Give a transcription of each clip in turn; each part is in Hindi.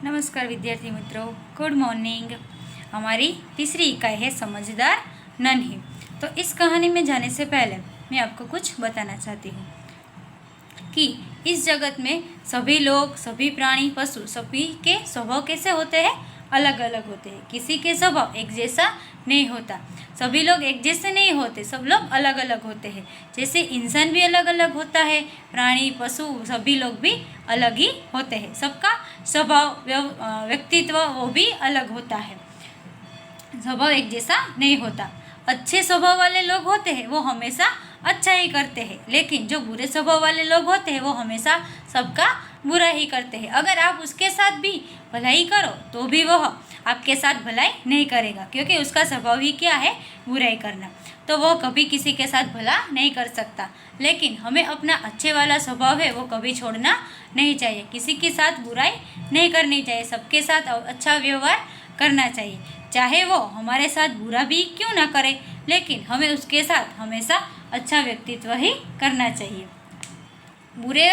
नमस्कार विद्यार्थी मित्रों, गुड मॉर्निंग। हमारी तीसरी इकाई है समझदार नन्ही। तो इस कहानी में जाने से पहले मैं आपको कुछ बताना चाहती हूँ कि इस जगत में सभी लोग, सभी प्राणी, पशु, सभी के स्वभाव कैसे होते हैं, अलग अलग होते हैं। किसी के स्वभाव एक जैसा नहीं होता। सभी लोग एक जैसे नहीं होते, सब लोग अलग अलग होते हैं। जैसे इंसान भी अलग अलग होता है, प्राणी, पशु, सभी लोग भी अलग ही होते हैं। सबका स्वभाव, व्यक्तित्व वो भी अलग होता है। स्वभाव एक जैसा नहीं होता। अच्छे स्वभाव वाले लोग होते हैं वो हमेशा अच्छा ही करते हैं, लेकिन जो बुरे स्वभाव वाले लोग होते हैं वो हमेशा सबका बुरा ही करते हैं। अगर आप उसके साथ भी भलाई करो तो भी वह आपके साथ भलाई नहीं करेगा, क्योंकि उसका स्वभाव ही क्या है, बुराई करना। तो वह कभी किसी के साथ भला नहीं कर सकता। लेकिन हमें अपना अच्छे वाला स्वभाव है वो कभी छोड़ना नहीं चाहिए। किसी के साथ बुराई नहीं करनी चाहिए, सबके साथ अच्छा व्यवहार करना चाहिए। चाहे वो हमारे साथ बुरा भी क्यों ना करे, लेकिन हमें उसके साथ हमेशा अच्छा व्यक्तित्व ही करना चाहिए। बुरे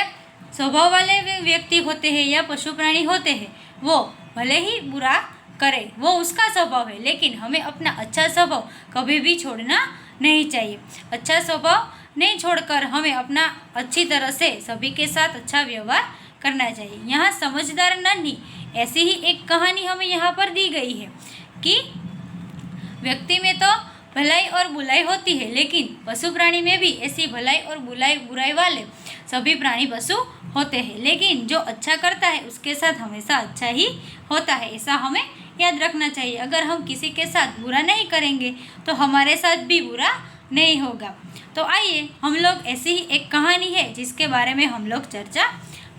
स्वभाव वाले व्यक्ति होते हैं या पशु प्राणी होते हैं, वो भले ही बुरा करे, वो उसका स्वभाव है, लेकिन हमें अपना अच्छा स्वभाव कभी भी छोड़ना नहीं चाहिए। अच्छा स्वभाव नहीं छोड़कर हमें अपना अच्छी तरह से सभी के साथ अच्छा व्यवहार करना चाहिए। यहाँ समझदार नन्ही ऐसी ही एक कहानी हमें यहाँ पर दी गई है कि व्यक्ति में तो भलाई और बुराई होती है, लेकिन पशु प्राणी में भी ऐसी भलाई और बुराई वाले सभी प्राणी पशु होते हैं। लेकिन जो अच्छा करता है उसके साथ हमेशा अच्छा ही होता है, ऐसा हमें याद रखना चाहिए। अगर हम किसी के साथ बुरा नहीं करेंगे तो हमारे साथ भी बुरा नहीं होगा। तो आइए हम लोग ऐसी ही एक कहानी है जिसके बारे में हम लोग चर्चा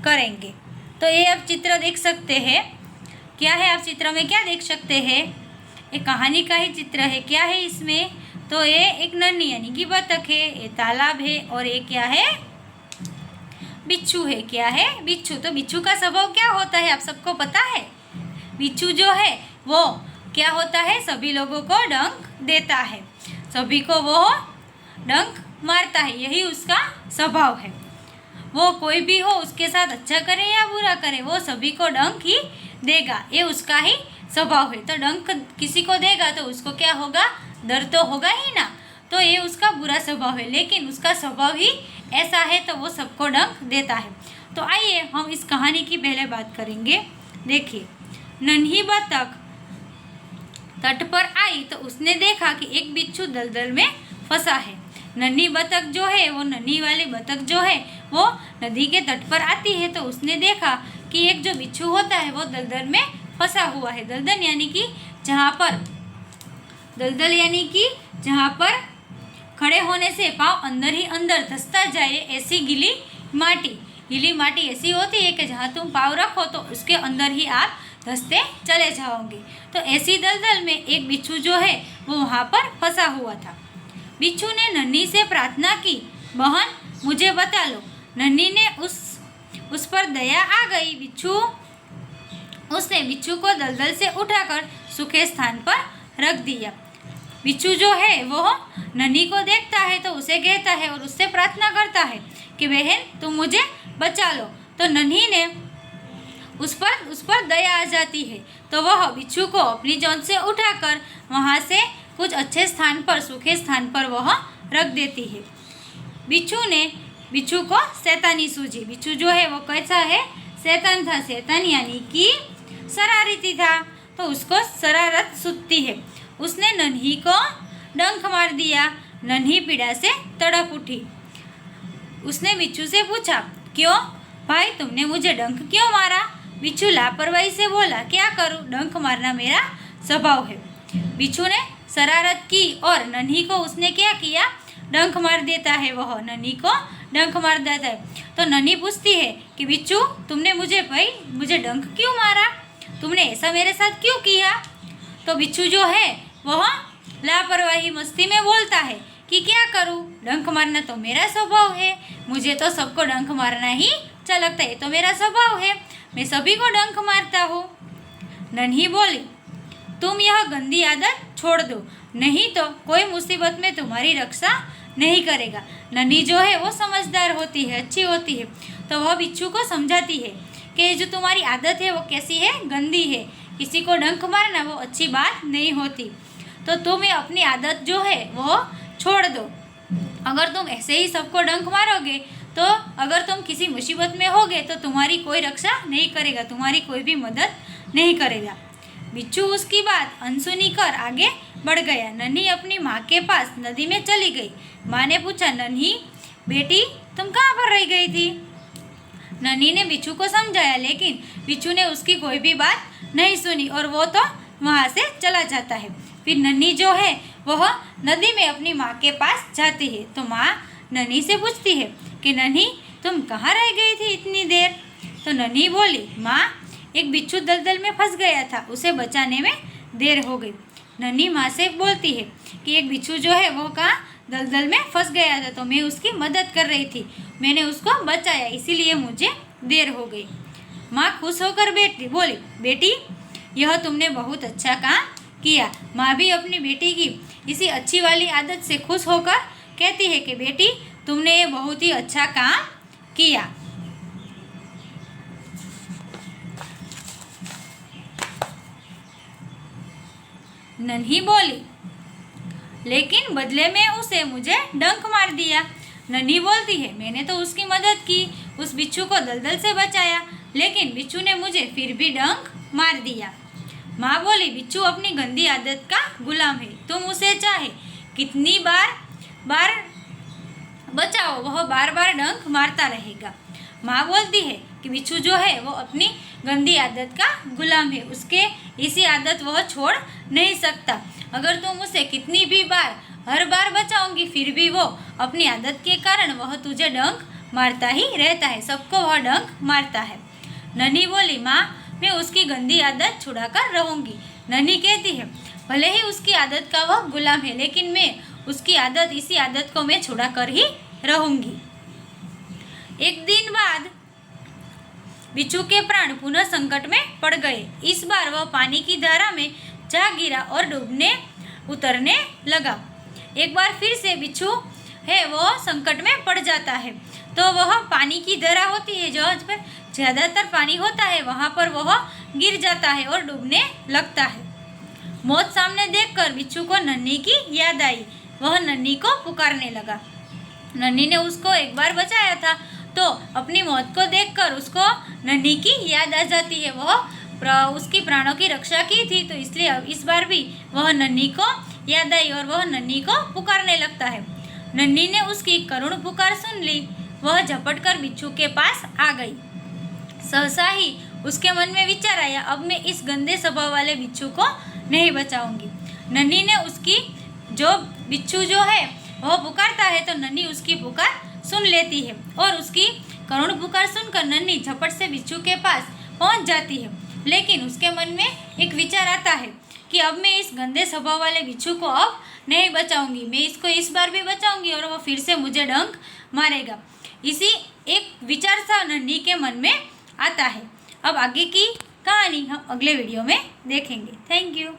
करेंगे। तो ये आप चित्र देख सकते हैं। क्या है, आप चित्र में क्या देख सकते हैं? एक कहानी का ही चित्र है। क्या है इसमें? तो ये एक नन्ही यानी कि बतख है, ये तालाब है, और ये क्या है, बिच्छू है। क्या है? बिच्छू। तो बिच्छू का स्वभाव क्या होता है, आप सबको पता है? बिच्छू जो है वो क्या होता है, सभी लोगों को डंक देता है, सभी को वो डंक मारता है, यही उसका स्वभाव है। वो कोई भी हो उसके साथ अच्छा करे या बुरा करे, वो सभी को डंक ही देगा, ये उसका ही स्वभाव है। तो डंक किसी को देगा तो उसको क्या होगा, डर तो होगा ही ना। तो ये उसका बुरा स्वभाव है, लेकिन उसका स्वभाव ही ऐसा है तो वो सबको डंक देता है। तो आइए हम इस कहानी की पहले बात करेंगे। देखिए, नन्ही बतख तट पर आई तो उसने देखा कि एक बिच्छू दलदल में फंसा है। नन्ही बतख जो है, वो नन्ही वाली बतख जो है वो नदी के तट पर आती है तो उसने देखा कि एक जो बिच्छू होता है वो दलदल में फंसा हुआ है। दलदल यानी कि जहाँ पर खड़े होने से पाँव अंदर ही अंदर धंसता जाए, ऐसी गीली माटी ऐसी होती है कि जहाँ तुम पाँव रखो तो उसके अंदर ही आप धंसते चले जाओगे। तो ऐसी दलदल में एक बिच्छू जो है वो वहाँ पर फंसा हुआ था। बिच्छू ने नन्ही से प्रार्थना की, बहन मुझे बता लो। नन्ही ने उस पर दया आ गई। उसने बिच्छू को दलदल से उठाकर सूखे स्थान पर रख दिया। बिच्छू जो है वो नन्ही को देखता है तो उसे कहता है और उससे प्रार्थना करता है कि बहन तुम मुझे बचा लो। तो नन्ही ने उस पर दया आ जाती है, तो वह बिच्छू को अपनी जोंत से उठाकर वहाँ से कुछ अच्छे स्थान पर, सूखे स्थान पर वह रख देती है। बिच्छू को शैतानी सूझी। बिच्छू जो है वो कैसा है, शैतान था। शैतान यानी कि शरारती था, तो उसको शरारत सूझती है। उसने नन्ही को डंक मार दिया। नन्ही पीड़ा से तड़प उठी। उसने बिच्छू से पूछा, क्यों भाई तुमने मुझे डंक क्यों मारा? बिच्छू लापरवाही से बोला, क्या करूं, डंक मारना मेरा स्वभाव है। बिच्छू ने शरारत की और नन्ही को उसने क्या किया, डंक मार देता है। वह नन्ही को डंक मार देता है। तो नन्ही पूछती है कि बिच्छू तुमने मुझे डंक क्यों मारा, तुमने ऐसा मेरे साथ क्यों किया? तो बिच्छू जो है वह लापरवाही मस्ती में बोलता है कि क्या करूं, डंक मारना तो मेरा स्वभाव है, मुझे तो सबको डंक मारना ही अच्छा लगता है, तो मेरा स्वभाव है, मैं सभी को डंक मारता हूँ। नन्ही बोली, तुम यह गंदी आदत छोड़ दो, नहीं तो कोई मुसीबत में तुम्हारी रक्षा नहीं करेगा। नन्ही जो है वो समझदार होती है, अच्छी होती है, तो वह बिच्छू को समझाती है कि जो तुम्हारी आदत है वो कैसी है, गंदी है। किसी को डंक मारना वो अच्छी बात नहीं होती, तो तुम ये अपनी आदत जो है वो छोड़ दो। अगर तुम ऐसे ही सबको डंक मारोगे तो अगर तुम किसी मुसीबत में होगे तो तुम्हारी कोई रक्षा नहीं करेगा, तुम्हारी कोई भी मदद नहीं करेगा। बिच्छू उसकी बात अनसुनी कर आगे बढ़ गया। नन्ही अपनी माँ के पास नदी में चली गई। माँ ने पूछा, नन्ही बेटी तुम कहाँ पर रह गई थी? नन्ही ने बिच्छू को समझाया, लेकिन बिच्छू ने उसकी कोई भी बात नहीं सुनी और वो तो वहाँ से चला जाता है। फिर नन्ही जो है वह नदी में अपनी माँ के पास जाती है। तो माँ नन्ही से पूछती है कि नन्ही तुम कहाँ रह गई थी इतनी देर? तो नन्ही बोली, माँ एक बिच्छू दलदल में फंस गया था, उसे बचाने में देर हो गई। नन्ही माँ से बोलती है कि एक बिच्छू जो है वो कहाँ दलदल में फंस गया था, तो मैं उसकी मदद कर रही थी, मैंने उसको बचाया, इसीलिए मुझे देर हो गई। माँ खुश होकर बोली, बेटी यह तुमने बहुत अच्छा काम किया। माँ भी अपनी बेटी की इसी अच्छी वाली आदत से खुश होकर कहती है कि बेटी तुमने ये बहुत ही अच्छा काम किया। नन्ही बोली, लेकिन बदले में उसे मुझे डंक मार दिया। नन्ही बोलती है, मैंने तो उसकी मदद की, उस बिच्छू को दलदल से बचाया, लेकिन बिच्छू ने मुझे फिर भी डंक मार दिया। माँ बोली, बिच्छू अपनी गंदी आदत का गुलाम है, तुम उसे चाहे कितनी बार बचाओ वह बार बार डंक मारता रहेगा। माँ बोलती है कि बिच्छू जो है वो अपनी गंदी आदत का गुलाम है, उसके इसी आदत वह छोड़ नहीं सकता। अगर तुम उसे कितनी भी बार हर बार बचाओगी फिर भी वो अपनी आदत के कारण वह तुझे डंक मारता ही रहता है, सबको वह डंक मारता है। नन्ही बोली, माँ मैं उसकी गंदी आदत छुड़ाकर रहूँगी। नन्ही कहती है, भले ही उसकी आदत का वह गुलाम है, लेकिन मैं उसकी आदत इसी आदत को मैं छुड़ा कर ही रहूँगी। एक दिन बाद बिच्छू के प्राण पुनः संकट में पड़ गए। इस बार वह पानी की धारा में जा गिरा और डूबने उतरने लगा। एक बार फिर से बिच्छू है वो संकट में पड़ जाता है, तो वह पानी की धारा होती है जहाँ पर ज़्यादातर पानी होता है वहाँ पर वह गिर जाता है और डूबने लगता है। मौत सामने देखकर बिच्छू को नन्ही की याद आई। वह नन्ही को पुकारने लगा। नन्ही ने उसको एक बार बचाया था, तो अपनी मौत को देखकर उसको नन्ही की याद आ जाती है। वह उसकी प्राणों की रक्षा की थी, तो इसलिए इस बार भी वह नन्ही को याद आई और वह नन्ही को पुकारने लगता है। नन्ही ने उसकी करुण पुकार सुन ली। वह झपट कर बिच्छू के पास आ गई। सहसा ही उसके मन में विचार आया, अब मैं इस गंदे स्वभाव वाले बिच्छू को नहीं बचाऊंगी। नन्ही ने उसकी जो बिच्छू जो है वह पुकारता है, तो नन्ही उसकी पुकार सुन लेती है और उसकी करुण पुकार सुनकर नन्ही झपट से बिच्छू के पास पहुंच जाती है। लेकिन उसके मन में एक विचार आता है कि अब मैं इस गंदे स्वभाव वाले बिच्छू को अब नहीं बचाऊंगी, मैं इसको इस बार भी बचाऊंगी और वो फिर से मुझे डंक मारेगा। इसी एक विचार सा नन्ही के मन में आता है। अब आगे की कहानी हम अगले वीडियो में देखेंगे। Thank you.